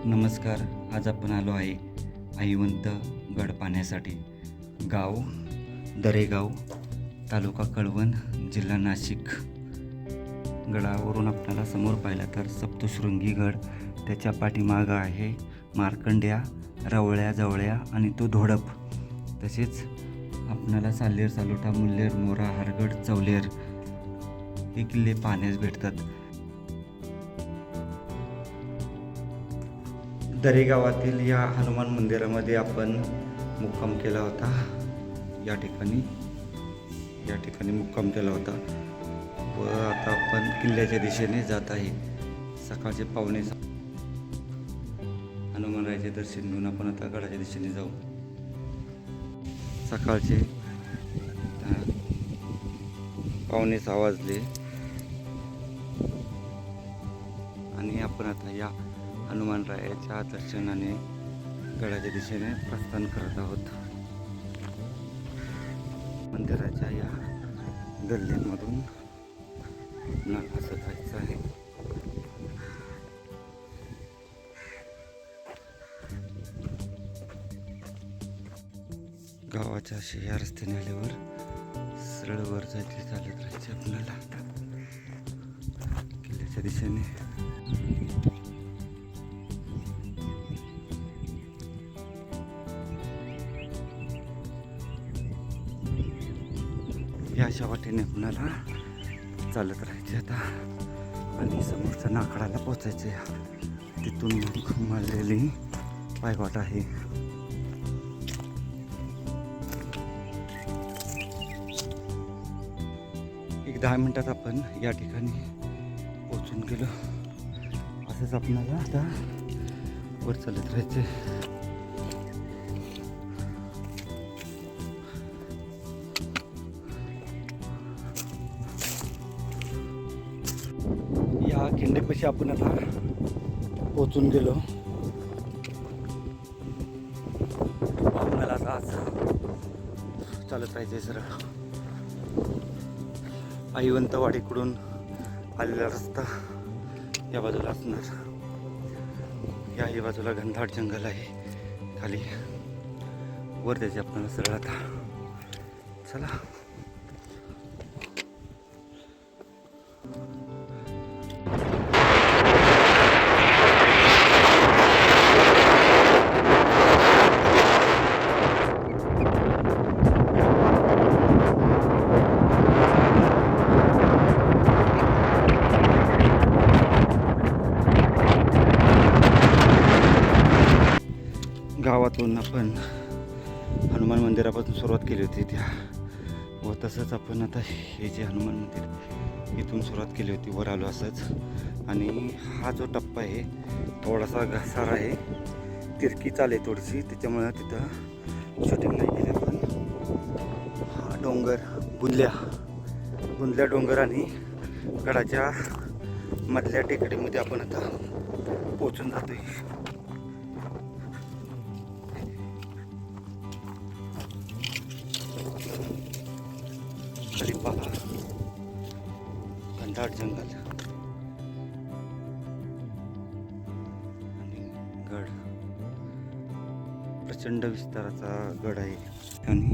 नमस्कार. आज आपण आलो आहे आईवंत गड पाहण्यासाठी. गाव दरेगाव, तालुका कळवण, जिल्हा नाशिक. गडावरून आपल्याला समोर पाहिला तर सप्तशृंगी गड, त्याच्या पाठीमागं आहे मार्कंड्या, रवळ्या, जवळ्या आणि तो धोडप. तसेच आपल्याला साल्हेर, सालोटा, मुल्हेर, मोरा, हरगड, चौलेर हे किल्ले पाहण्यास भेटतात. दरेगावातील या हनुमान मंदिरामध्ये आपण मुक्काम केला होता. या ठिकाणी मुक्काम केला होता व आता आपण किल्ल्याच्या दिशेने जात आहे. सकाळचे 5:15 हनुमानरायाचे दर्शन घेऊन आपण आता गडाच्या दिशेने जाऊ. सकाळचे 5:15 वाजले आणि आपण आता या हनुमानरायाच्या दर्शनाने गडाच्या दिशेने प्रस्थान करत आहोत. मंदिराच्या या गल्लीमधून असं जायचं आहे. गावाच्या असे या रस्त्याने आल्यावर सरळ वर जायचे, चालत राहायचे आपल्याला किल्ल्याच्या दिशेने. या अशा वाटेने आपल्याला चालत राहायचे आता आणि समोरच्या नाकडाला पोचायचे. तिथून मारलेली पायवाट आहे. एक 10 मिनिटात आपण या ठिकाणी पोचून गेलो. असंच आपल्याला आता वर चालत राहायचे. या खिंडीपाशी आपण आता पोचून गेलो. आपल्याला आता चालत राहायचे सरळ. आईवंतवाडीकडून आलेला रस्ता या बाजूला असणार. याही बाजूला घनदाट जंगल आहे. खाली वर त्याचे आपल्याला सरळ आता चला. गावातून आपण हनुमान मंदिरापासून सुरुवात केली होती त्या व तसंच आपण आता हे जे हनुमान मंदिर इथून सुरुवात केली होती, वर आलो असंच. आणि हा जो टप्पा आहे थोडासा घसार आहे, तिरकी चाल आहे थोडीशी, त्याच्यामुळं तिथं शूटिंग नाही केली आपण. हा डोंगर बुंदल्या डोंगर आणि गडाच्या मधल्या टेकडीमध्ये आपण आता पोचून जातोय. खाली पहा घनदाट जंगल आणि गड. प्रचंड विस्ताराचा गड आहे आणि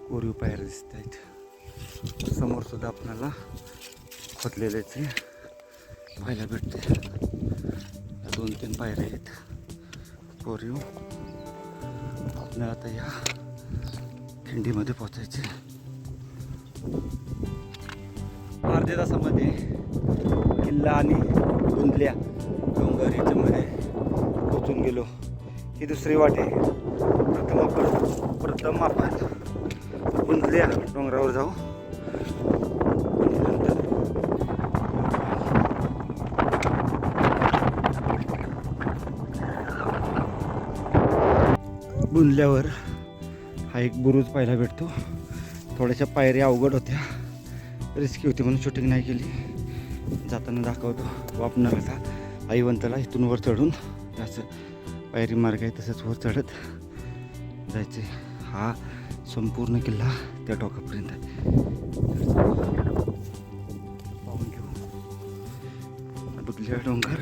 कोरीव पायऱ्या दिसत आहेत. समोर सुद्धा आपल्याला खोदलेलेच पाहायला भेटते. 2-3 पायऱ्या आहेत कोरीव. आपल्याला आता या खिंडीमध्ये पोचायचे. अर्ध्या तासामध्ये किल्ला आणि बुंदल्या डोंगर याच्यामध्ये पोचून गेलो. ही दुसरी वाट आहे. प्रथम आपण बुंदल्या डोंगरावर जाऊ. बुंदल्यावर हा एक बुरुज पाहायला भेटतो. थोड्याशा पायऱ्या अवघड होत्या, रिस्की होती म्हणून शूटिंग नाही केली. जाताना दाखवतो व आपणाला आता आईवंताला इथून वर चढून असं पायरी मार्ग आहे तसंच वर चढत जायचे. हा संपूर्ण किल्ला त्या टोकापर्यंत आहे. पाहून घेऊ बुंदल्या डोंगर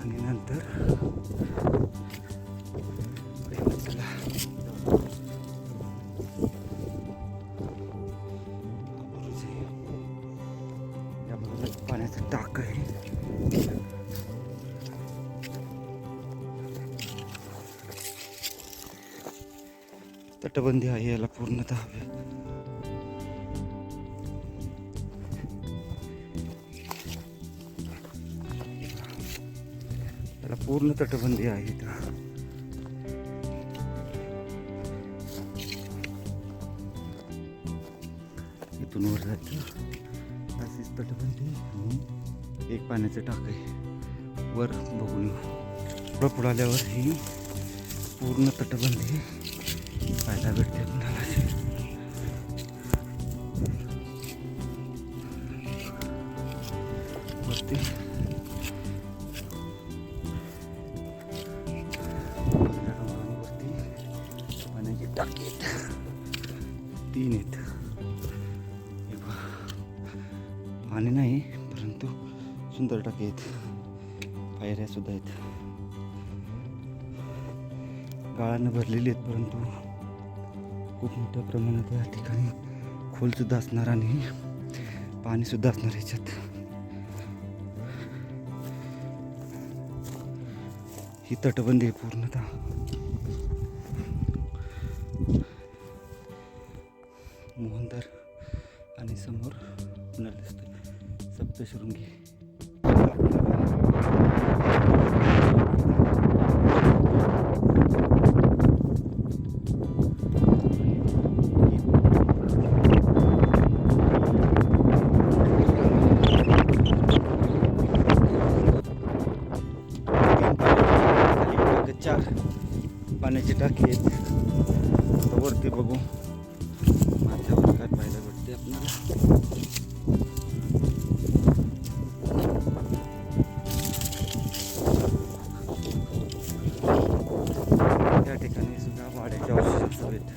आणि नंतर तटबंदी आहे याला पूर्णतः. याला पूर्ण तटबंदी आहे इथं. इथून वर जायचं अशीच तटबंदी आणि एक पाण्याचं टाक आहे वर बघून येऊ. पुढं आल्यावर ही पूर्ण तटबंदी पाहायला भेटते आपल्याला. वरती पाण्याची टाकी आहेत, 3 आहेत. पाणी नाही परंतु सुंदर टाकी आहेत, पायऱ्या सुद्धा आहेत. गाळानं भरलेली आहेत परंतु खूप मोठ्या प्रमाणात या ठिकाणी खोलसुद्धा असणार आणि पाणीसुद्धा असणार ह्याच्यात. ही तटबंदी आहे पूर्णतः. मोहनदर आणि समोर पुन्हा दिसतोय सप्तशृंगी. चार पाण्याची टाकी आहेत. वरती बघू माझ्यावर काय पाहायला भेटते आपल्याला. त्या ठिकाणी सुद्धा वाड्याच्या औषध आहेत.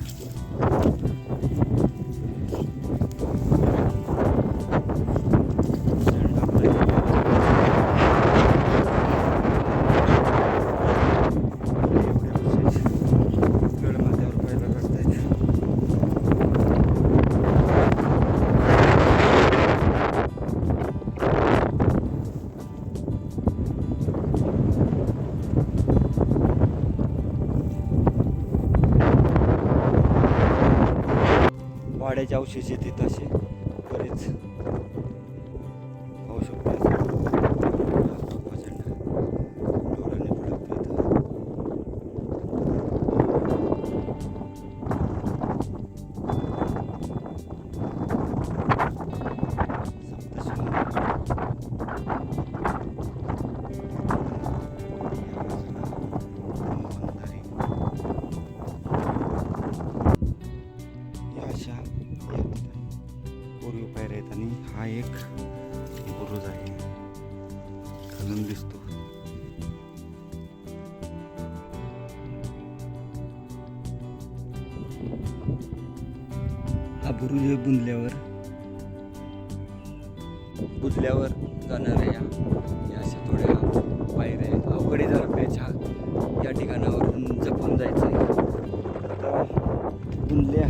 वाड्याचे अवशेष येतात असे बरेच पाहू शकतो. पूर्वी पायऱ्या आहेत आणि हा एक बुरुज आहे, खालून दिसतो. हा बुरुज बुजल्यावर जाणाऱ्या या अशा थोड्या पायऱ्या आहेत. अवघडे जरा प्यायच्या या ठिकाणावरून जपून जायचं आहे. आता बुंदल्या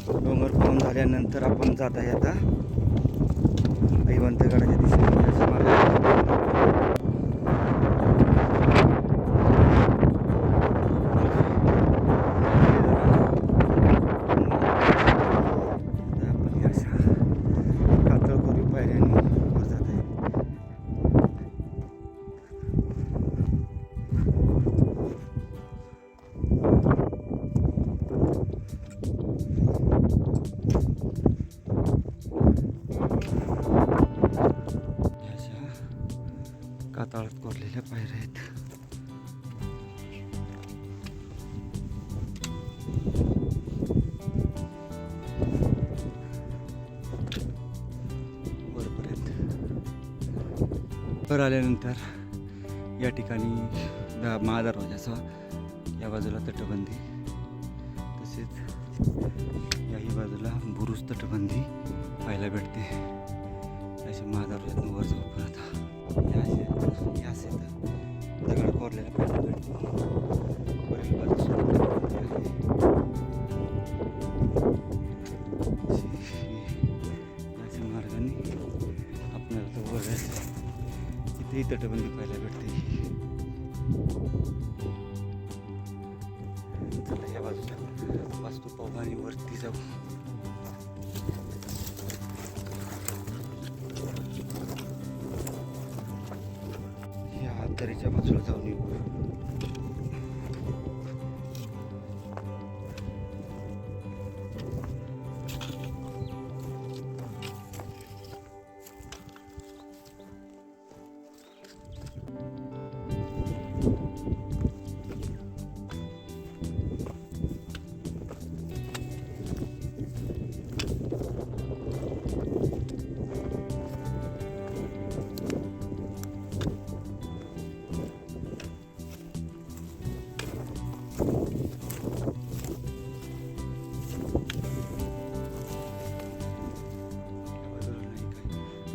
डोंगर पाहून झाल्यानंतर आपण जात आहे आता ऐवंतगडाच्या दिशेने. अशा मार्गाने आपण अशा कातळकोरी पायऱ्यांनी वर जात आहे. कातळात कोरलेल्या पायऱ्या आहेत. वरपर्यंत वर आल्यानंतर या ठिकाणी महादरवाजाचा या बाजूला तटबंदी, तसेच याही बाजूला बुरुज तटबंदी पाहायला भेटते. अशा महादरवाज्यातून वर जाऊ परत या दगड कोरलेला पाहायला भेटते. वरील बाजूला अशा मार्गाने आपल्याला तो वर जायचं. इथेही तटबंदी पाहायला भेटते. चला या बाजूला वास्तू पाहू आणि वरती जाऊ. या दरीच्या बाजूला जाऊन येऊ.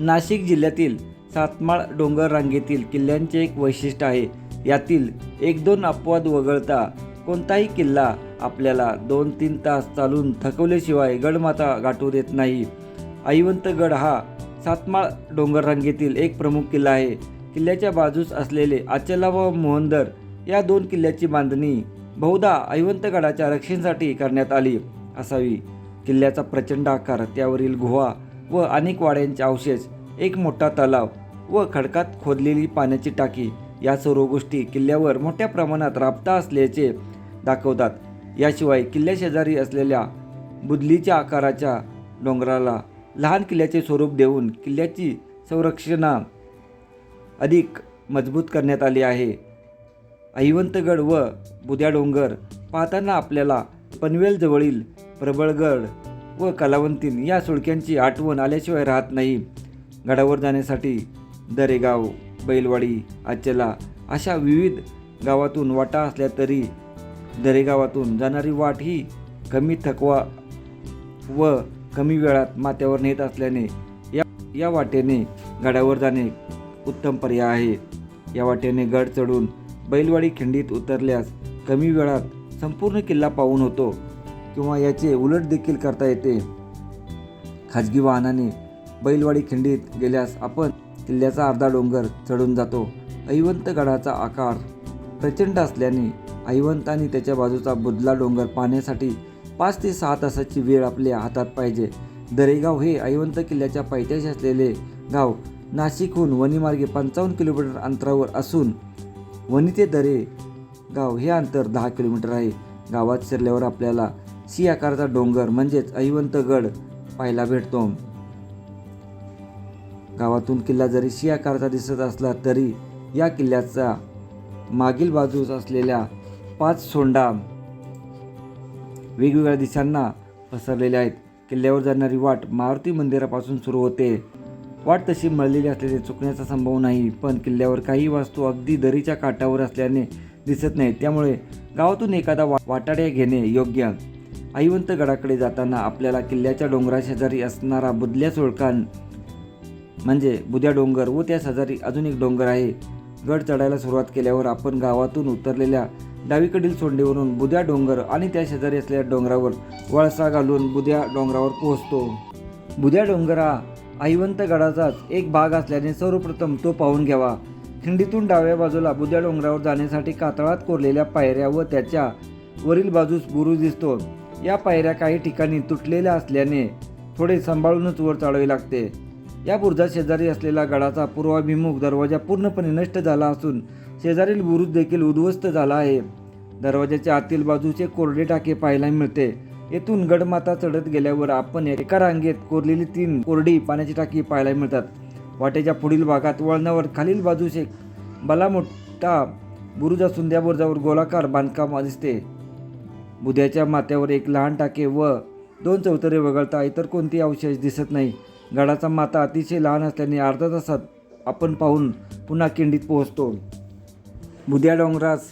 नाशिक जिल्ह्यातील सातमाळ डोंगर रांगेतील किल्ल्यांचे एक वैशिष्ट्य आहे. यातील 1-2 अपवाद वगळता कोणताही किल्ला आपल्याला 2-3 तास चालून थकवल्याशिवाय गडमाथा गाठू देत नाही. ऐवंतगड हा सातमाळ डोंगर रांगेतील एक प्रमुख किल्ला आहे. किल्ल्याच्या बाजूस असलेले आचला व मोहंदर या 2 किल्ल्याची बांधणी बहुधा ऐवंतगडाच्या रक्षणासाठी करण्यात आली असावी. किल्ल्याचा प्रचंड आकार, त्यावरील गुहा व अनेक वाड्यांचे अवशेष, एक मोठा तलाव व खडकात खोदलेली पाण्याची टाकी या सर्व गोष्टी किल्ल्यावर मोठ्या प्रमाणात राबता असल्याचे दाखवतात. याशिवाय किल्ल्याशेजारी असलेल्या बुदलीच्या आकाराच्या डोंगराला लहान किल्ल्याचे स्वरूप देऊन किल्ल्याची संरक्षणा अधिक मजबूत करण्यात आली आहे. ऐवंतगड व बुद्या डोंगर पाहताना आपल्याला पनवेलजवळील प्रबळगड व कलावंतीन या सुळक्यांची आठवण आल्याशिवाय राहत नाही. गडावर जाण्यासाठी दरेगाव, बैलवाडी, आचला अशा विविध गावातून वाटा असल्या तरी दरेगावातून जाणारी वाट ही कमी थकवा व कमी वेळात माथ्यावर नेत असल्याने या वाटेने गडावर जाणे उत्तम पर्याय आहे. या वाटेने गड चढून बैलवाडी खिंडीत उतरल्यास कमी वेळात संपूर्ण किल्ला पाहून होतो किंवा याचे उलट देखील करता येते. खाजगी वाहनाने बैलवाडी खिंडीत गेल्यास आपण किल्ल्याचा अर्धा डोंगर चढून जातो. ऐवंतगडाचा आकार प्रचंड असल्याने ऐवंत आणि त्याच्या बाजूचा बुदला डोंगर पाहण्यासाठी 5 ते 6 तासाची वेळ आपल्या हातात पाहिजे. दरेगाव हे ऐवंत किल्ल्याच्या पायथ्याशी असलेले गाव नाशिकहून वणीमार्गे 55 किलोमीटर अंतरावर असून वणी ते दरेगाव हे अंतर 10 किलोमीटर आहे. गावात शिरल्यावर आपल्याला सी आकाराचा डोंगर म्हणजेच ऐवंतगड पाहायला भेटतो. गावातून किल्ला जरी सी आकाराचा दिसत असला तरी या किल्ल्याचा मागील बाजूस असलेल्या 5 सोंडा वेगवेगळ्या दिशांना पसरलेल्या आहेत. किल्ल्यावर जाणारी वाट मारुती मंदिरापासून सुरू होते. वाट तशी मळलेली असल्याने चुकण्याचा संभव नाही, पण किल्ल्यावर काही वास्तू अगदी दरीच्या काठावर असल्याने दिसत नाहीत. त्यामुळे गावातून एखादा वाटाड्या घेणे योग्य. ऐवंतगडाकडे जाताना आपल्याला किल्ल्याच्या डोंगराशेजारी असणारा बुदल्या सुळकान म्हणजे बुद्या डोंगर व त्या शेजारी अजून एक डोंगर आहे. गड चढायला सुरुवात केल्यावर आपण गावातून उतरलेल्या डावीकडील सोंडेवरून बुद्या डोंगर आणि त्या शेजारी असलेल्या डोंगरावर वळसा घालून बुद्या डोंगरावर पोहोचतो. बुद्या डोंगर हा ऐवंतगडाचाच एक भाग असल्याने सर्वप्रथम तो पाहून घ्यावा. खिंडीतून डाव्या बाजूला बुद्या डोंगरावर जाण्यासाठी कातळात कोरलेल्या पायऱ्या व त्याच्या वरील बाजूस बुरुज दिसतो. या पायऱ्या काही ठिकाणी तुटलेल्या असल्याने थोडे सांभाळूनच वर चढावे लागते. या बुरुजा शेजारी असलेला गडाचा पूर्वाभिमुख दरवाजा पूर्णपणे नष्ट झाला असून शेजारील बुरुज देखील उद्ध्वस्त झाला आहे. दरवाजाच्या आतील बाजूचे कोरडे टाके पाहायला मिळते. येथून गडमाथा चढत गेल्यावर आपण एका रांगेत कोरलेली 3 कोरडी पाण्याची टाकी पाहायला मिळतात. वाटेच्या पुढील भागात वळणावर खालील बाजूस एक भला मोठा बुरुज असून त्या बुरुजावर गोलाकार बांधकाम दिसते. बुद्याच्या माथ्यावर एक लहान टाके व 2 चौतरे वगळता इतर कोणतेही अवशेष दिसत नाही. गडाचा माथा अतिशय लहान असल्याने अर्धा तासात आपण पाहून पुन्हा खिंडीत पोहोचतो. बुद्या डोंगरास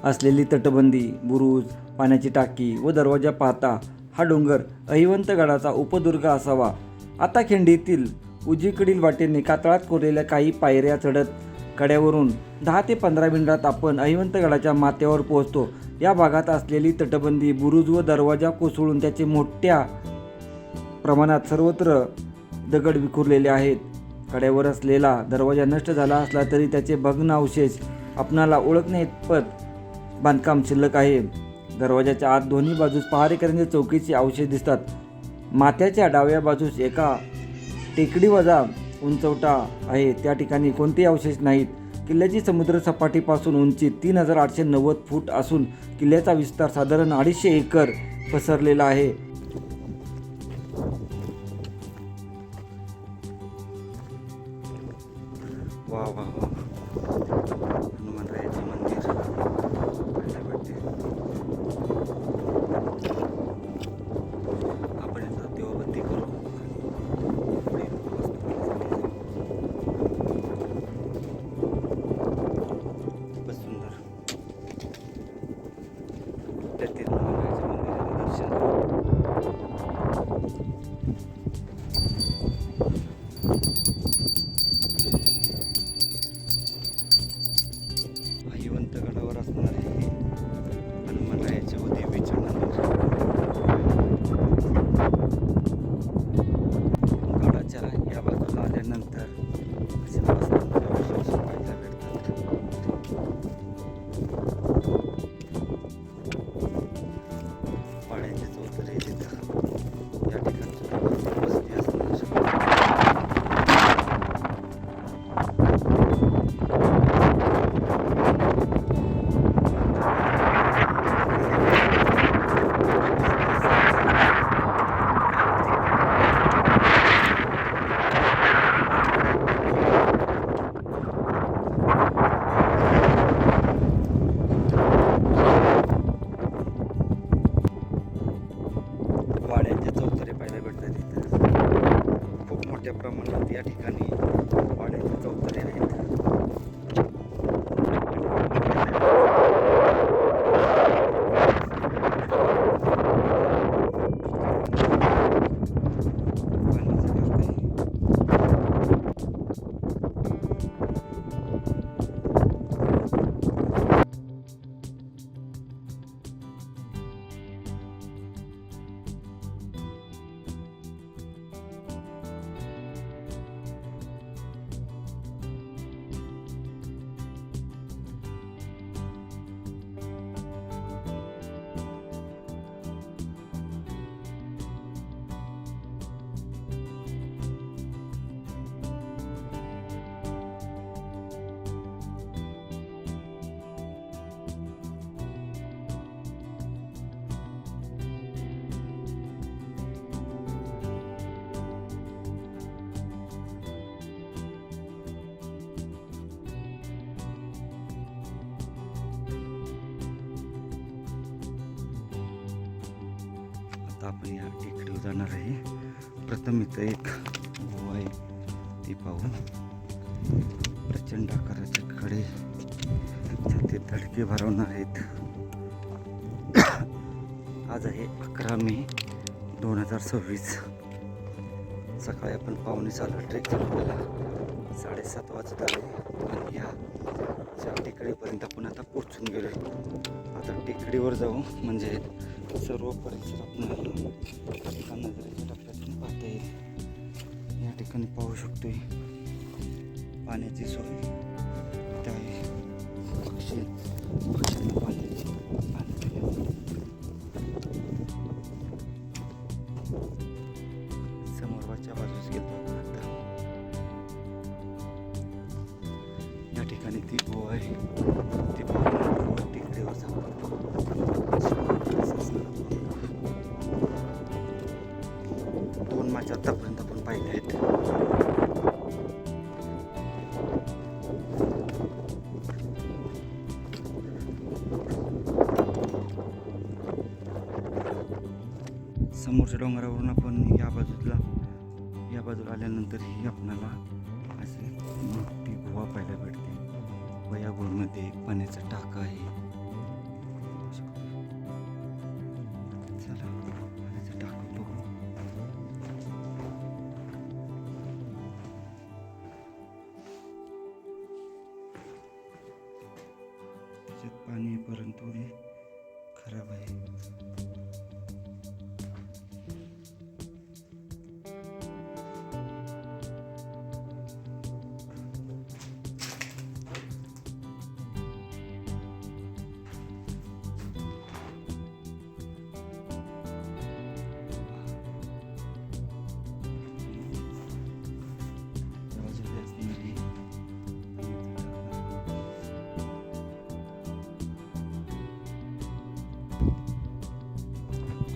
असलेली तटबंदी, बुरुज, पाण्याची टाकी व दरवाजा पाहता हा डोंगर ऐवंतगडाचा उपदुर्ग असावा. आता खिंडीतील उजवीकडील वाटेने कातळात कोरलेल्या काही पायऱ्या चढत कड्यावरून 10 ते 15 मिनिटात आपण ऐवंतगडाच्या माथ्यावर पोहोचतो. या भागात असलेली तटबंदी, बुरुज व दरवाजा कोसळून त्याचे मोठ्या प्रमाणात सर्वत्र दगड विखुरलेले आहेत. कड्यावर असलेला दरवाजा नष्ट झाला असला तरी त्याचे भग्न अवशेष आपणाला ओळखण्याइतपत बांधकाम शिल्लक आहे. दरवाजाच्या आत दोन्ही बाजूस पहारेकऱ्यांच्या चौकीचे अवशेष दिसतात. माथ्याच्या डाव्या बाजूस एका टेकडीवजा उंचवटा आहे, त्या ठिकाणी कोणतेही अवशेष नाहीत. किल्ल्याची समुद्र सपाटीपासून उंची 3890 फूट असून किल्ल्याचा विस्तार साधारण 250 एकर पसरलेला आहे. वा वा वा, हनुमानरायाचे मंदिर पाहायला भेटते. आपण इथं देवबत्ती करू आणि पुढे खूपच सुंदर त्यातील हनुमानरायाच्या मंदिराचे दर्शन करू. अहिवंत गडावर असणारे हे हनुमानरायाचे व देवीचे मंदिर. गडाच्या या बाजूला आल्यानंतर असे मस्त अवशेष पाहायला भेटतात. पाण्याचे चौतरे तिथं या ठिकाणी सुद्धा भरपूर वस्ती असणार. वाड्यांचे चौतरे पाहायला भेटतात इथं. खूप मोठ्या प्रमाणात या ठिकाणी वाड्यांचे चौतरे आहेत. पाण्याचं टाक आहे. आता आपण या टेकडीवर जाणार आहे. प्रथम इथं एक गुहा आहे, ती पाहून प्रचंड आकाराचे खडे छातीत धडके भरवणार आहेत. आज आहे 11 मे 2026. सकाळी आपण पाहुणे चालू ट्रेक चालवलेला 7:30 वाजत आले आणि या टेकडीपर्यंत आपण आता पोचून गेलो. आता टेकडीवर जाऊ म्हणजे सर्व परिसर आपल्याला एका नजरेच्या टप्प्यातून पाहता येईल. या ठिकाणी पाहू शकतोय पाण्याची सोय इथं आहे. पक्षांना पाण्याची समोरच्या बाजूस गेलो आपण आता. या ठिकाणी ती गुहा आहे, ती पाहून टेकडीवर जाऊ. दोन माझ्या आतापर्यंत आपण पाहिले आहेत. समोरच्या डोंगरावरून आपण या बाजूला आल्यानंतर ही आपल्याला अशी मोठी गुहा पाहायला भेटते व या गुहेमध्ये एक पाण्याचा टाका आहे. चला पाण्याचा टाका बघू. त्याच्यात पाणी आहे परंतु हे खराब आहे.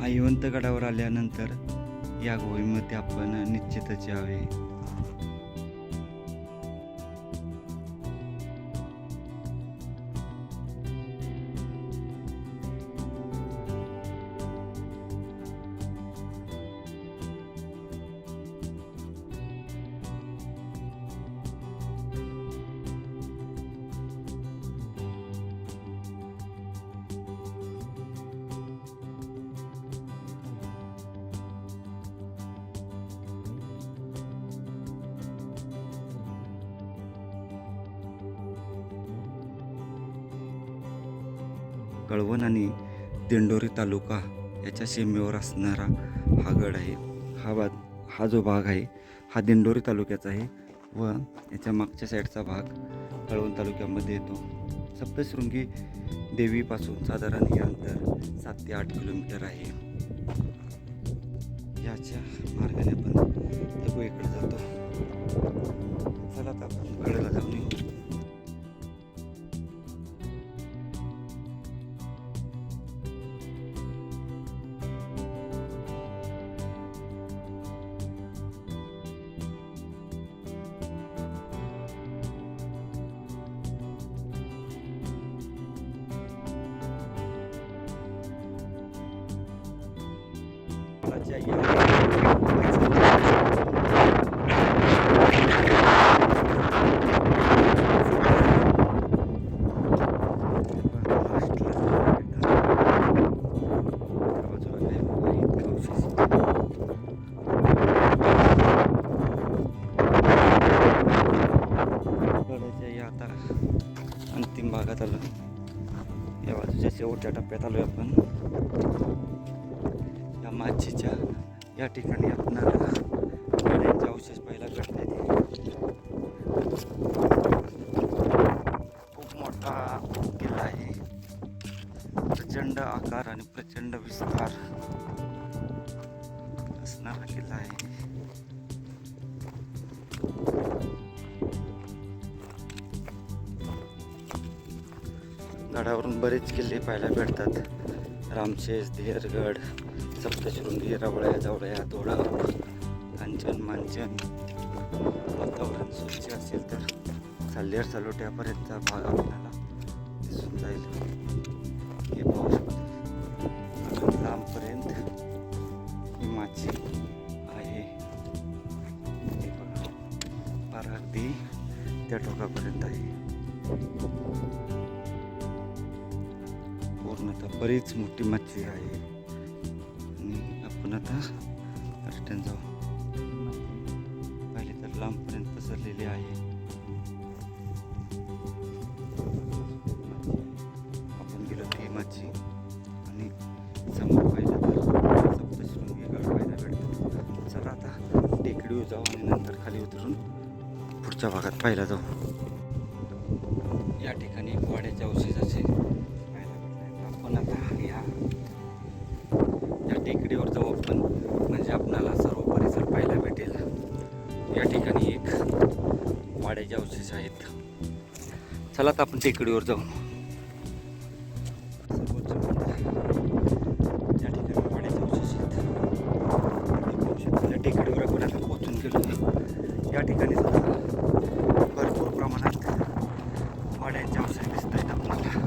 आईवंत गडावर आल्यानंतर या गोवीमध्ये आपण निश्चितच यावे. कळवण आणि दिंडोरी तालुका याच्या सीमेवर असणारा हा गड आहे. हा जो भाग आहे हा दिंडोरी तालुक्याचा आहे व याच्या मागच्या साईडचा भाग कळवण तालुक्यामध्ये येतो. सप्तशृंगी देवीपासून साधारण हे अंतर 7 ते 8 किलोमीटर आहे. याच्या मार्गाने आपण त्या गुहेकडे जातो. चला आता आपण गडाला जाऊन येऊ. अंतिम भागात आलो. या बाजूच्या शेवटच्या टप्प्यात आलोय आपण. या माचीच्या या ठिकाणी आपणाला गाड्यांचे अवशेष पाहायला भेटतात. खूप मोठा किल्ला आहे. प्रचंड आकार आणि प्रचंड विस्तार असणारा किल्ला आहे. गडावरून बरेच किल्ले पाहायला भेटतात. रामशेष, देहरगड, सप्तशृंगी, रवळ्या, जवळ्या, दोडा, कांचन, मांचन. वातावरण स्वच्छ असेल तर साल्हेर सलोट्यापर्यंतचा भाग आपल्याला दिसून जाईल. हे पाहू शकतो. अजून लांबपर्यंत ही माची आहे. हे बघा, फार अगदी त्या टोकापर्यंत आहे. पूर्णतः बरीच मोठी मच्छी आहे आणि आपण आता रिटर्न जाऊ. पहिले तर लांबपर्यंत पसरलेली आहे. आपण गेलो ती मच्छी आणि समोर पाहिलं तर सप्तशृंगी गड पाहायला भेटतो. चला आता टेकडीवर जाऊ आणि नंतर खाली उतरून पुढच्या भागात पाहायला जाऊ. या ठिकाणी वाड्याच्या अवशेषाचे आपण आता या टेकडीवर जाऊ आपण, म्हणजे आपणाला सर्व परिसर पाहायला भेटेल. या ठिकाणी एक वाड्याचे अवशेष आहेत. चला तर आपण टेकडीवर जाऊ. सर्वोच्च मंदिर या ठिकाणी वाड्याचे अवशेष आहेत. या टेकडीवर आपण आता पोहोचून गेलो. या ठिकाणी सुद्धा भरपूर प्रमाणात वाड्यांचे अवशेष दिसत आहेत आपल्याला.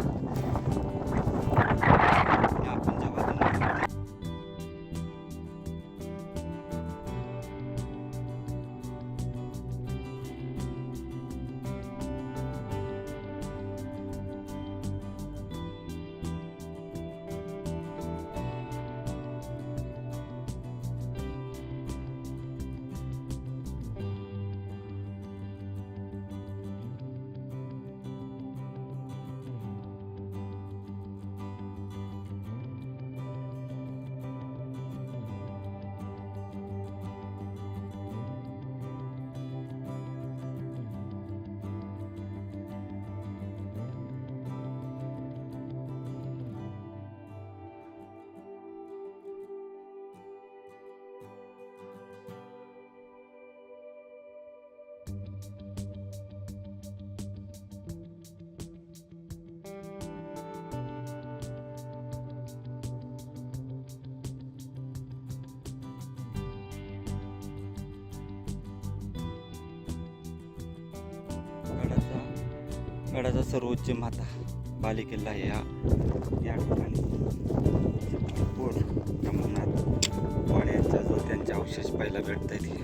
गडाचा सर्वोच्च माथा बालेकिल्ला आहे हा. या ठिकाणी भरपूर प्रमाणात वाड्यांचा जो त्यांचे अवशेष पाहायला भेटत आहेत.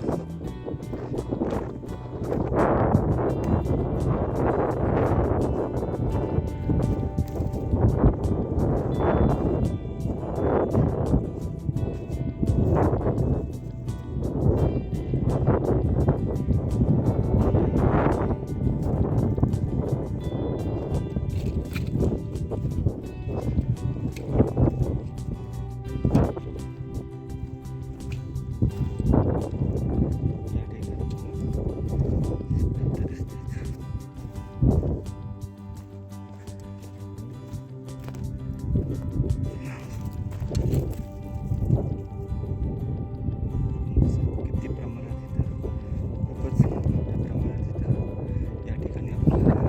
किती प्रमाणात इथं खूपच मोठ्या प्रमाणात इथं या ठिकाणी आपल्याला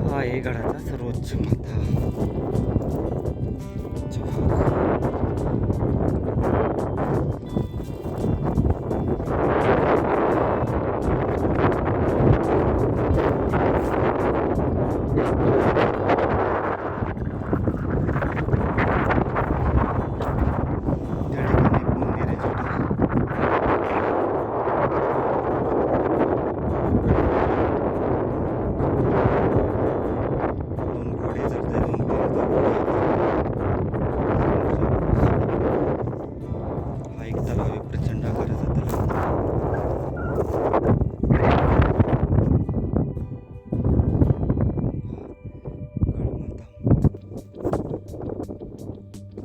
हा आहे गडाचा सर्वोच्च माथा. त्या ठिकाणी एक मंदिर आहे छोटं. दोन घोडे चढते, दोन हा एक तलाव आहे, प्रचंड आकाराचा तलाव.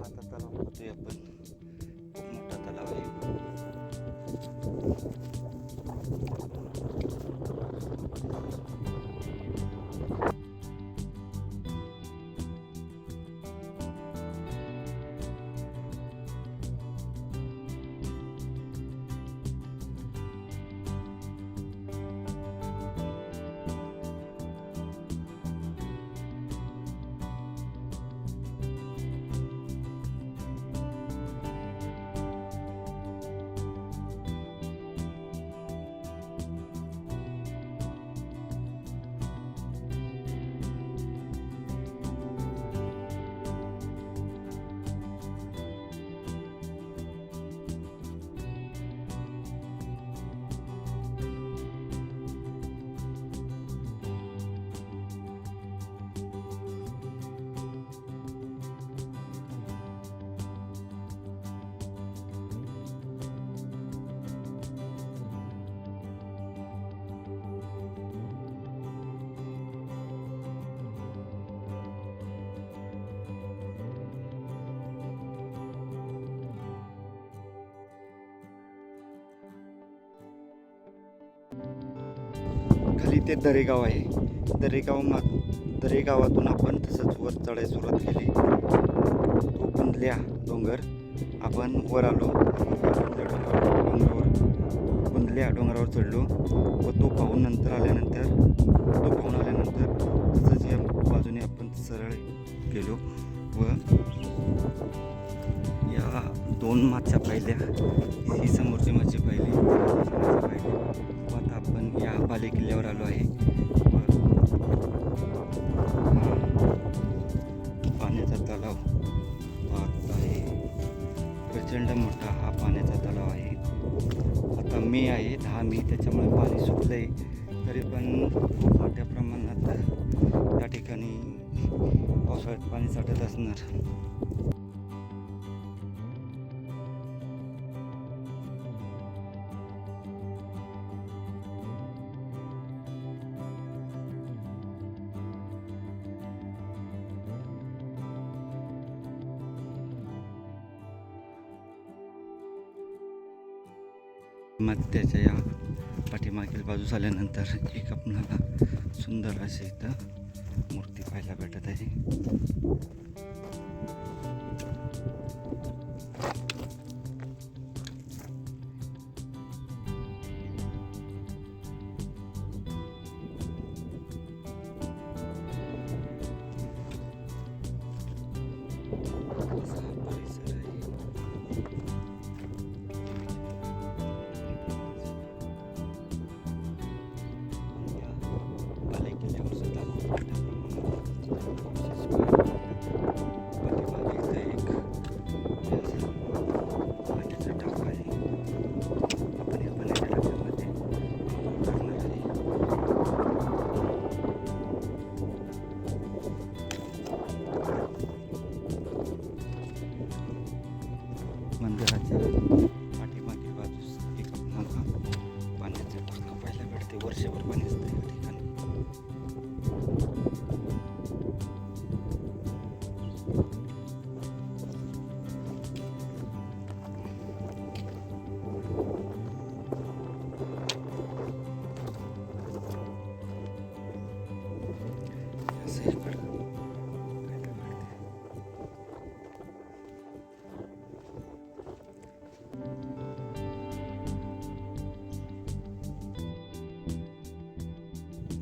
आता तलाव पाहतोय आपण. खूप मोठा तलाव आहे. खाली ते दरेगाव आहे. दरेगावातून आपण तसंच वर चढाई सुरुवात केली. तो बुंदल्या डोंगर आपण वर आलो. बुंदल्या डोंगरावर चढलो व तो पाहून आल्यानंतर तसंच या बाजूने आपण सरळ गेलो व या दोन माच्या पाहिल्या. ही समोरची माची पाहिली, व आता आपण या बालेकिल्ल्यावर आलो आहे. पाण्याचा तलाव वाहत आहे. प्रचंड मोठा हा पाण्याचा तलाव आहे. आता मे आहे, 10 मे, त्याच्यामुळे पाणी सुटलं आहे. तरी पण खूप मोठ्या प्रमाणात या ठिकाणी पावसाळ्यात पाणी साठत असणार. त्याच्या या पाठीमागील बाजूस आल्यानंतर एक आपणाला सुंदर असे इथं मूर्ती पाहायला भेटत आहे. असा हा परिसर आहे. या बालेकिल्ल्यावर सुद्धा पाठीमागे इथं एक पाण्याचा टाका आहे. आपण या पाण्याच्या टाक्यामध्ये आंघोळ करणार आहे. मंदिराच्या पाठीमागील बाजूस एक आपल्याला पाण्याचे टाका पाहायला भेटते. वर्षभर पाणी असतं या ठिकाणी. असं इकडं पाहायला भेटते.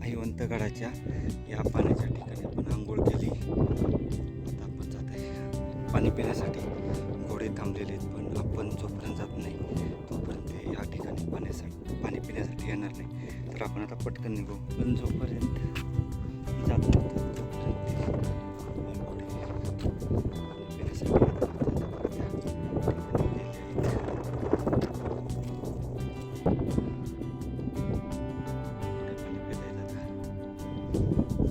अहिवंतगडाच्या या पाण्याच्या ठिकाणी आपण आंघोळ केली. आता आपण जात आहे पाणी पिण्यासाठी. घोडे थांबलेले आहेत, पण आपण जोपर्यंत जात नाही तोपर्यंत ते या ठिकाणी पाणी पिण्यासाठी येणार नाही. तर आपण आता पटकन निघू. पण जोपर्यंत जात नव्हतं तोपर्यंत ते घोडे पाणी पिण्यासाठी येतात. आता त्या ठिकाणी गेले आहेत.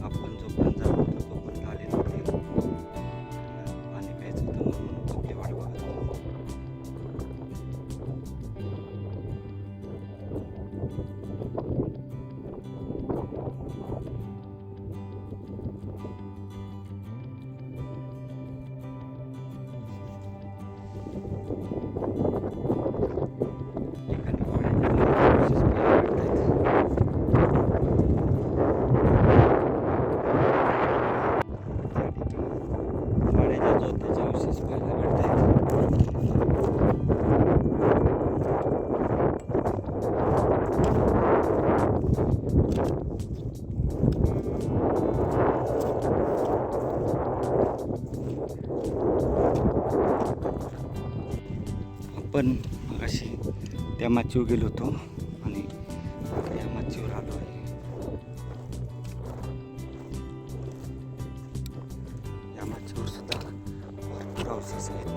आपण जोपर्यंत जात होतो तोपर्यंत आले नव्हते. पाणी प्यायचं होतं म्हणून आपली वाट बघत होतो. ठिकाणी वाड्याच्या जोत्याचे अवशेष पाहायला भेटतात. आपण मगाशी त्या माचीवर गेलो होतो आणि आता या माचीवर आलो आहे. या माचीवर सुद्धा भरपूर अवशेष आहेत.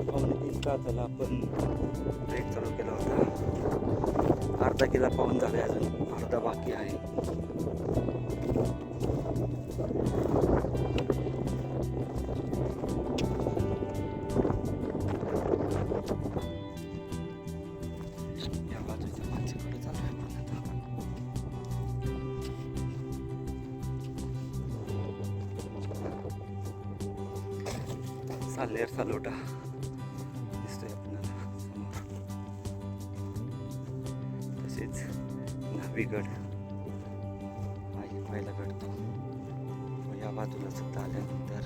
पावणे 3 तास झाला आपण ट्रेक चालू केला होता. अर्धा किला पाहून झाला, अजून अर्धा बाकी आहे. या बाजूच्या माणसाकडे चालू आहे पण आता. साल्हेर सालोटा दिसतोय आपल्याला समोर. तसेच न्हावीगड पाहायला भेटतो. या बाजूला सुद्धा आल्यानंतर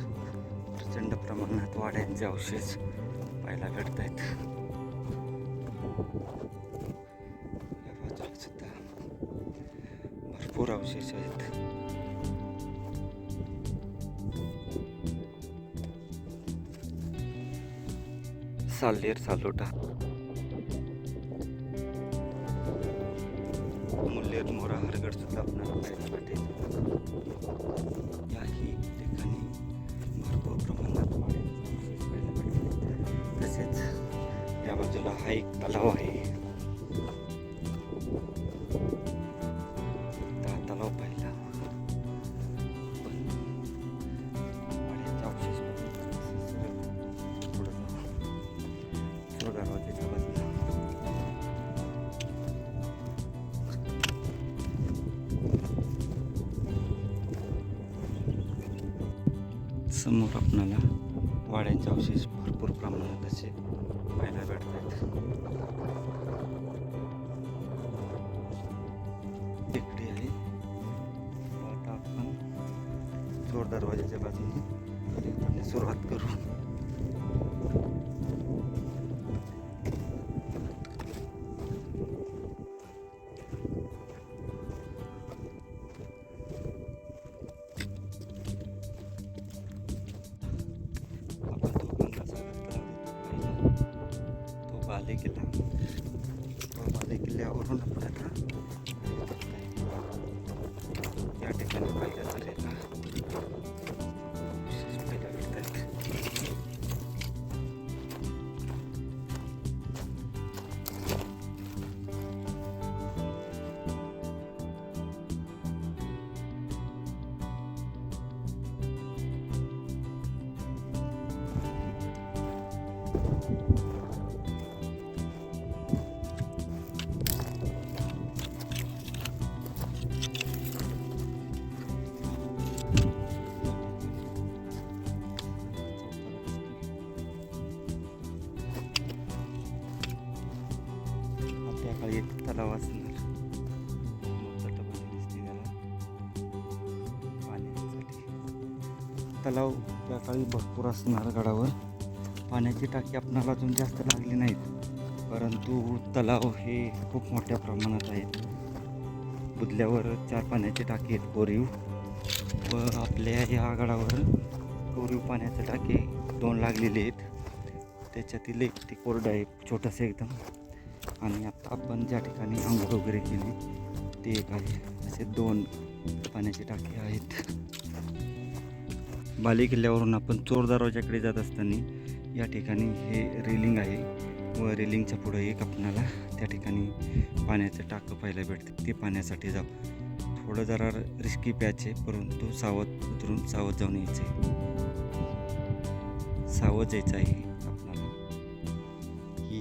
प्रचंड प्रमाणात वाड्यांचे अवशेष पाहायला भेटत आहेत. या बाजूला सुद्धा भरपूर अवशेष आहेत. साल्हेर सालोटा, मुल्हेर मोरा हरगड सुद्धा आपल्याला पाहायला भेटेल. याही ठिकाणी भरपूर प्रमाणात वाड्यांचे अवशेष पाहायला भेटतात. तसेच या बाजूला हा एक तलाव आहे. हा तलाव पाहिला पण वाड्यांचे अवशेष पुढे दरवाजाच्या बाजूला समोर आपणाला वाड्यांचे अवशेष भरपूर प्रमाणात असे पाहायला भेटतात. टेकडी आहे. आता आपण चोर दरवाजाच्या बाजूने सुरुवात करू. बाले किल्ल्यावरून आपण आता या ठिकाणी पाहिलं तर पाहायला भेटतात. त्याकाळी एक तलाव असणार पाण्यासाठी. तलाव त्याकाळी भरपूर असणार गडावर. पाण्याची टाकी आपणाला अजून जास्त लागली नाहीत, परंतु तलाव हे खूप मोठ्या प्रमाणात आहेत. बुधल्यावर 4 पाण्याचे टाकी आहेत कोरीव, व आपल्या या गडावर कोरीव पाण्याचे टाके 2 लागलेले आहेत. त्याच्यातील एक ते कोरडं आहे, छोटंसं एकदम. आणि आता आपण ज्या ठिकाणी आंघोळ वगैरे केली ते एक आहे. असे 2 पाण्याचे टाके आहेत. बाले किल्ल्यावरून आपण चोर दरवाजाकडे जात असताना या ठिकाणी हे रेलिंग आहे, व रेलिंगच्या पुढं एक आपणाला त्या ठिकाणी पाण्याचं टाकं पाहायला भेटते. ते पाण्यासाठी जाऊ. थोडं जरा रिस्की पॅच आहे, परंतु सावध उतरून सावध जाऊन यायचं आहे. सावध यायचं आहे आपणाला. ही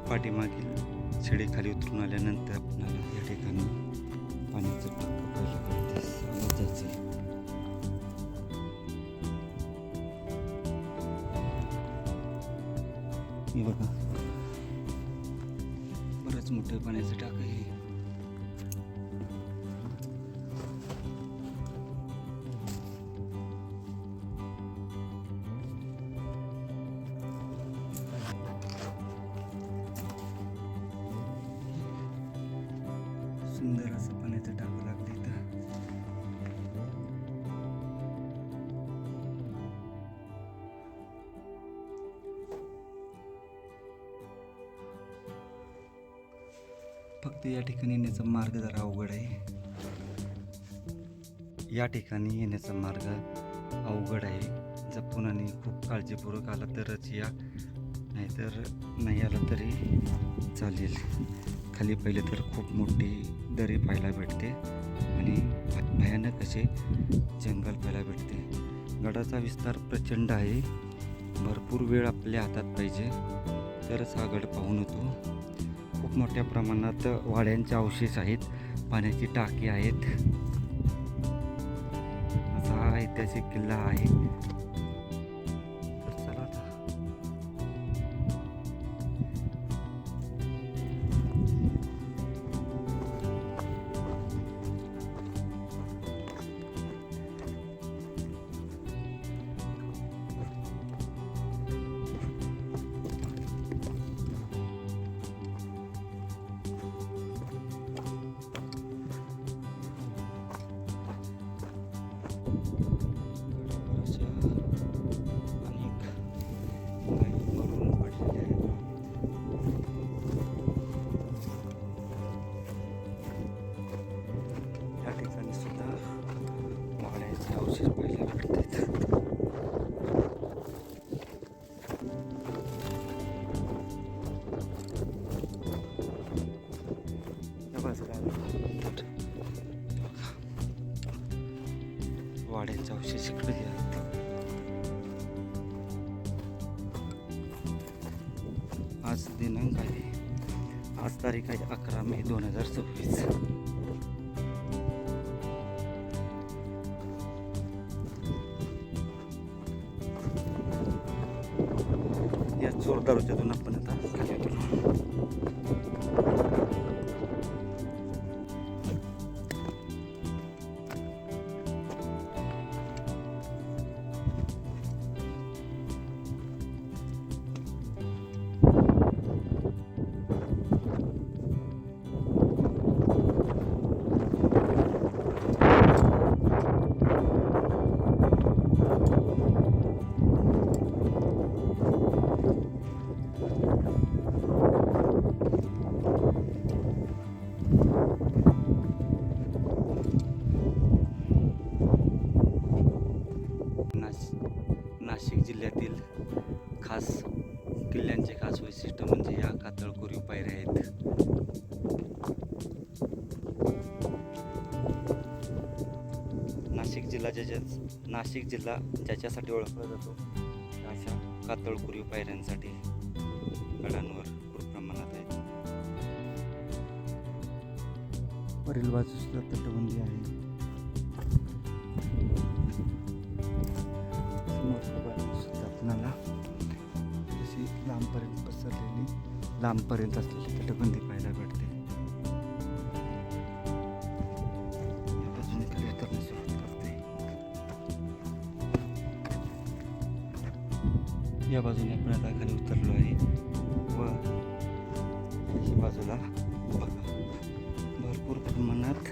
पाठीमागील शिडी खाली उतरून आल्यानंतर आपणाला या ठिकाणी पाण्याचं टाकं पाहायला भेटते. सावध जायचं आहे. हे बघा, बरंच मोठं पाण्याचं टाकं आहे. सुंदर असं पाण्याचं टाकं लागलं इथं. फक्त या ठिकाणी येण्याचा मार्ग जरा अवघड आहे. या ठिकाणी येण्याचा मार्ग अवघड आहे. जपून आणि खूप काळजीपूर्वक आला तरच या, नाहीतर नाही आला तरी चालेल. खाली पहिले तर खूप मोठी दरी पाहायला भेटते आणि भयानक असे जंगल पाहायला भेटते. गडाचा विस्तार प्रचंड आहे. भरपूर वेळ आपल्या हातात पाहिजे तरच हा गड पाहून होतो. खूप मोठ्या प्रमाणात वाड्यांचे अवशेष आहेत, पाण्याची टाकी आहेत. असा हा ऐतिहासिक किल्ला आहे. तर चला आता अवशेष पाहायला भेटतात. वाड्यांचे अवशेष इकडे आहेत. आज दिनांक आहे, आज तारीख आहे 11 मे 2026. जोरदारच्यातून आपण आता खाली उतरू. नाशिक जिल्ह्यातील खास किल्ल्यांचे खास वैशिष्ट्य म्हणजे या कातळ कोरीव पायऱ्या आहेत. नाशिक जिल्हा ज्याच्यासाठी ओळखला जातो अशा कातळ कोरीव पायऱ्यांसाठी गडांवर भरपूर प्रमाणात आहेत. वरील बाजूला तटबंदी आहे. आपणाला अशी लांबपर्यंत असलेली तटबंदी पाहायला भेटते. या बाजूने खाली उतरण्यास सुरुवात करते. या बाजूने आपण आता खाली उतरलो आहे व या बाजूला बघा भरपूर प्रमाणात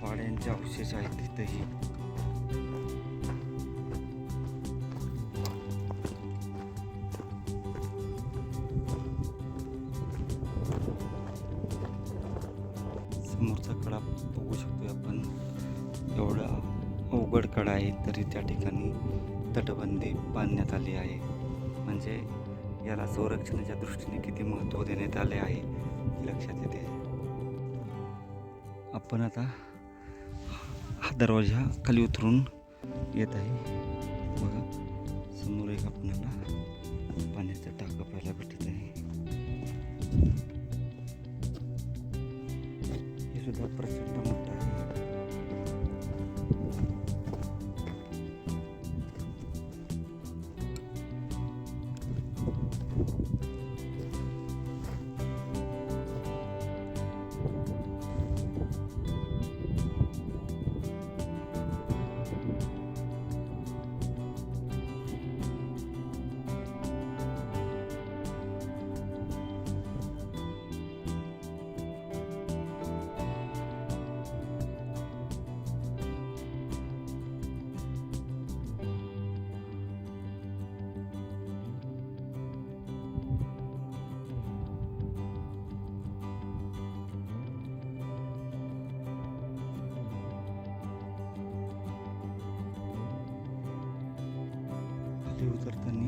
वाड्यांचे अवशेष आहेत तिथेही. समोरचा कडा बघू शकतो आपण. एवढा अवघड कडा आहे तरी त्या ठिकाणी तटबंदी बांधण्यात आली आहे. म्हणजे याला संरक्षणाच्या दृष्टीने किती महत्त्व देण्यात आले आहे हे लक्षात येते. आपण आता हा दरवाजा खाली उतरून येत आहे. बघा समोर एक आपल्याला पाण्याचं टाकं पाहायला भेटत आहे. हे सुद्धा प्रचंड मोठं आहे. उतरताना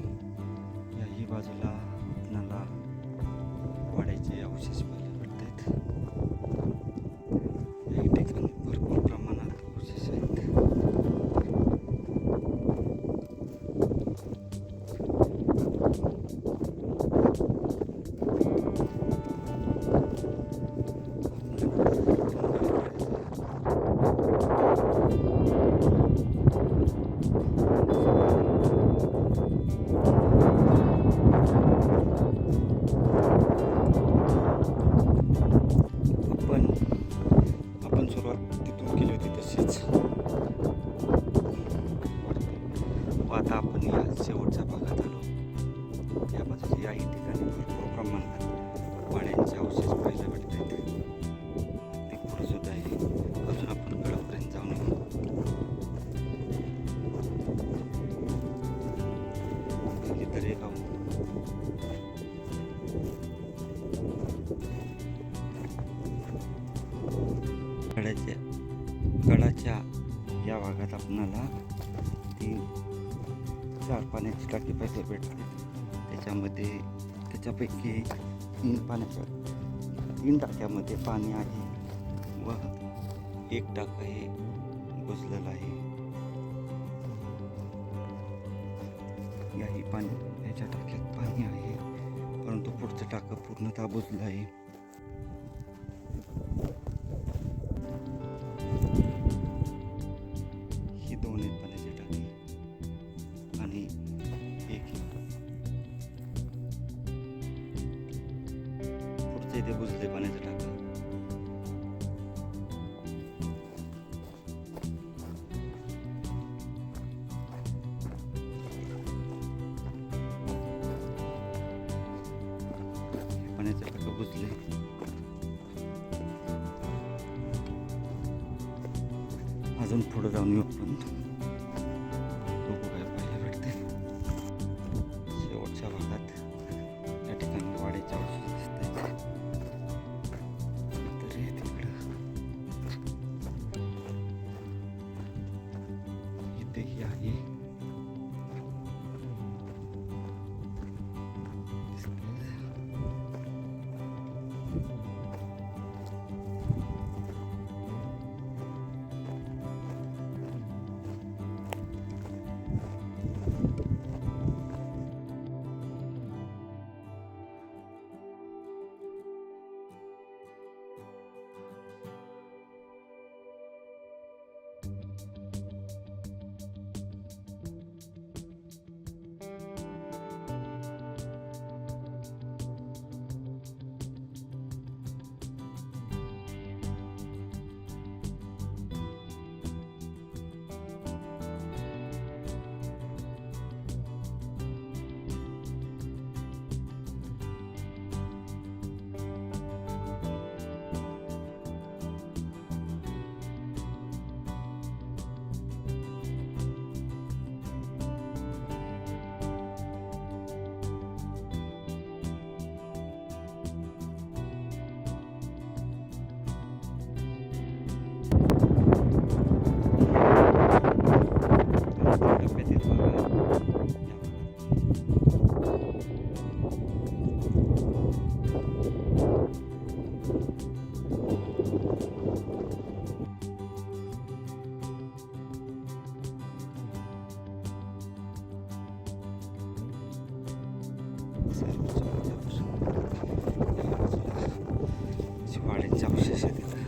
याही बाजूला आपल्याला वाड्याचे अवशेष पाहायला भेटतात. या ठिकाणी भरपूर प्रमाणात अवशेष आहेत. आपण सुरुवात तिथून केली होती तशीच. आता आपण या शेवटच्या भागात आलो. या बाजूच्या याही ठिकाणी भरपूर प्रमाणात वाड्यांचे अवशेष पाहायला भेटतात. ते पुढे सुद्धा आहे. अजून आपण गडापर्यंत जाऊन येऊ. दरेगाव गडाच्या या भागात आपणाला 3-4 पाण्याची टाकी पाहायला भेटते. त्याच्यापैकी 3 टाक्यामध्ये पाणी आहे व 1 टाका हे बुजलेलं आहे. याच्या टाक्यात पाणी आहे परंतु पुढचं टाकं पूर्णतः बुजलं आहे. ही 2 आहेत पाण्याची टाकी आणि एक आमच्या इथे बुजले पाण्याचं टाका. हे पाण्याचं टाका बुजले. अजून पुढे जाऊन येऊ आपण. बघू काय पाहायला भेटते. शेवटच्या भागात या ठिकाणी वाड्याच्या अवशेष दिसतात. तरी तिकडं इथेही आहे. वाड्यांचे अवशेष आहेत तिथं.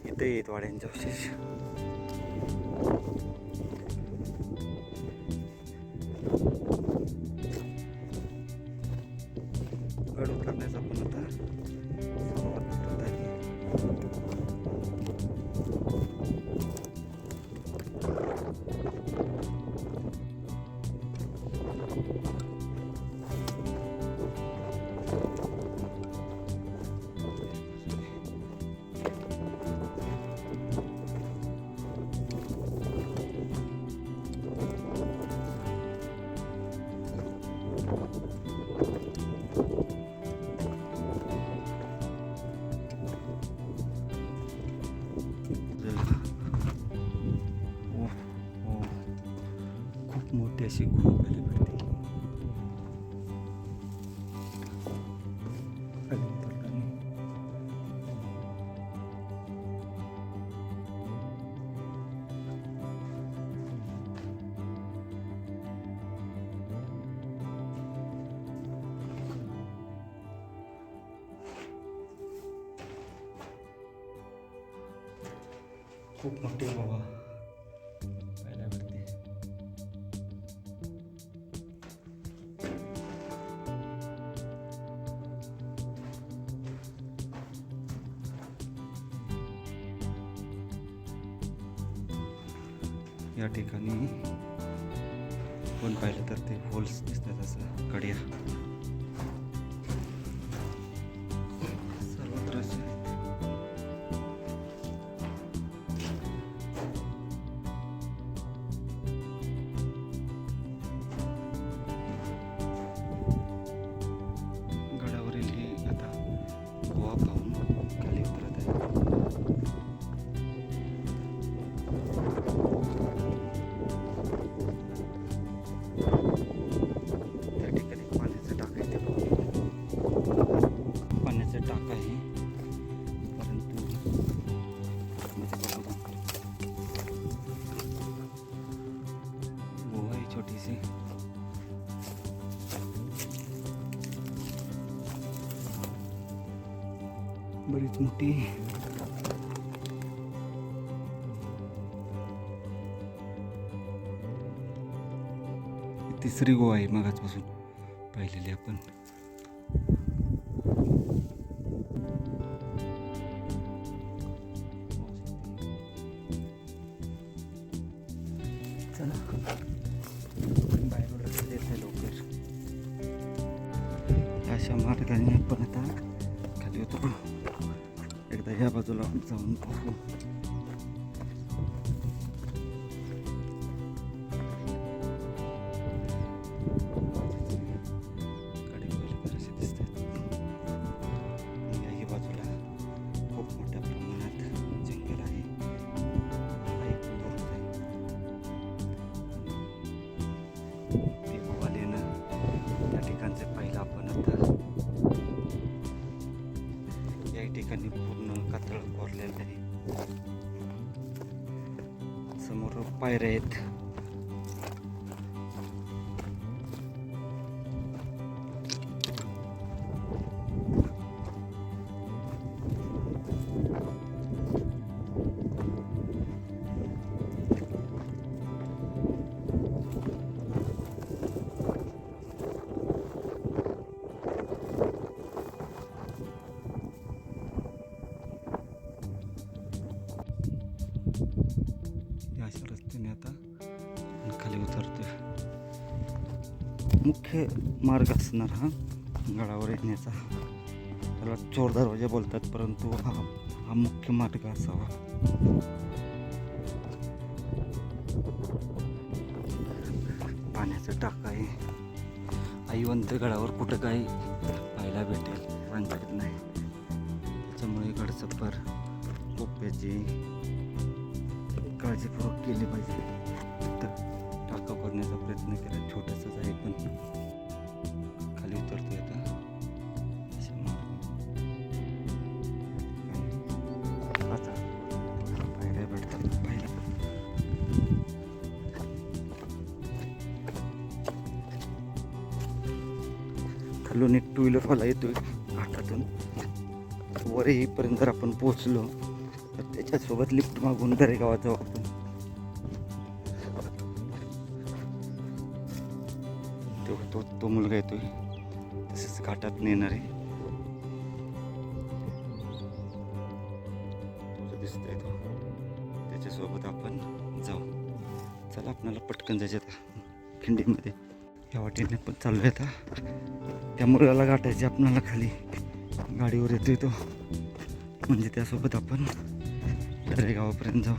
इथे येत वाड्यांचे अवशेष. गड उतरण्याचा पण आता सुरुवात करत आहे. खूप मोठी अशी गुहा पाहायला भेटते. खाली उतरताना खूप मोठी गुहा पाहायला भेटते. या ठिकाणी पण पाहिलं तर ते होल्स दिसतात असं कड्या सर्वत्र असे आहेत. गडावरील हे आता गोवा पाहून खाली उतरत आहे. त्या ठिकाणी पाण्याचं टाक आहे. पाण्याचं टाक आहे परंतु गोवा ही छोटीशी बरीच मोठी तिसरी गोवा आहे मगाचपासून पाहिलेली आपण. चला बाहेर येते लवकर. अशा मार्गाने आपण आता खाली उतरू. एकदा ह्या बाजूला जाऊन पाहू. याही बाजूला खूप मोठ्या प्रमाणात जंगल आहे. हा एक दोन आहे. ते गोवालेनं त्या ठिकाणचे पाहिलं आपण आता. या ठिकाणी पूर्ण कातळ कोरलेलं आहे. समोर पायऱ्या आहेत. या अशा रस्त्याने आता आपण खाली उतरतोय. मुख्य मार्ग असणार हा गडावर येण्याचा. त्याला चोर दरवाजा बोलतात, परंतु हा मुख्य मार्ग असावा. पाण्याचा टाका आहे. आईवंत गडावर कुठं काही पाहायला भेटेल सांगता येत नाही. त्याच्यामुळे गडसफर पोप्याची काळजीपूर्वक केली पाहिजे. तर टाका करण्याचा प्रयत्न केला, छोटासाच आहे पण खाली उतरतोय आता. अशा पायऱ्या भेटतात पाहिलं. खालून एक 2 व्हीलरवाला येतोय घाटातून. वर येईपर्यंत जर आपण पोहोचलो तर त्याच्यासोबत लिफ्ट मागून दरेगावात जाऊ आपण. तो मुलगा येतोय तसेच घाटात नेणार आहे. दिसतोय तो, त्याच्यासोबत आपण जाऊ. चला आपल्याला पटकन जायचं खिंडीमध्ये. या वाटेने पण चाललोय आता. त्या मुलाला गाठायचे आपल्याला खाली. गाडीवर येतोय तो, म्हणजे त्यासोबत आपण दरेगावापर्यंत जाऊ.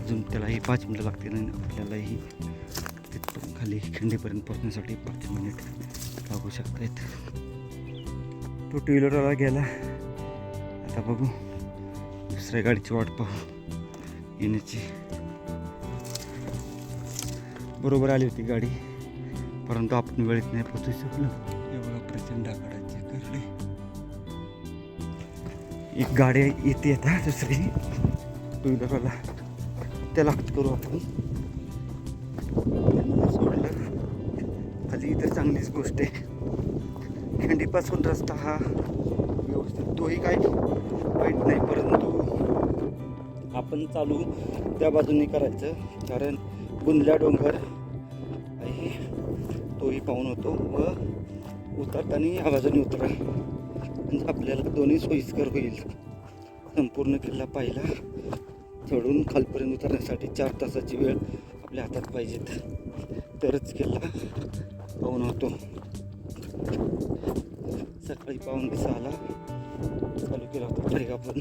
अजून त्यालाही 5 मिनिटं लागतील आणि आपल्यालाही तिथून खाली खिंडीपर्यंत पोहोचण्यासाठी 5 मिनिट लागू शकतात. तो 2 व्हीलरवाला गेला. आता बघू दुसऱ्या गाडीची वाट पाहू येण्याची. बरोबर आली होती गाडी, परंतु आपण वेळेत नाही पोहोचू शकलो. हे बघा प्रचंड आकाराचे करडे. एक गाडी येते आता दुसरी 2 व्हीलरवाला. त्याला हट करू आपण. सोडलं खाली तर चांगलीच गोष्ट आहे. खिंडीपासून रस्ता हा व्यवस्थित, तोही काही वाईट नाही, परंतु आपण चालू त्या बाजूने करायचं. कारण बुंदल्या डोंगर आहे तोही पाहून होतो व उतरताना या बाजूने उतरा, म्हणजे आपल्याला दोन्ही सोयीस्कर होईल. संपूर्ण किल्ला पाहिला चढून खालपर्यंत उतरण्यासाठी 4 तासाची वेळ आपल्या हातात पाहिजेत, तरच किल्ला पाहून होतो. सकाळी 5:45 चालू केला होता ट्रेक आपण.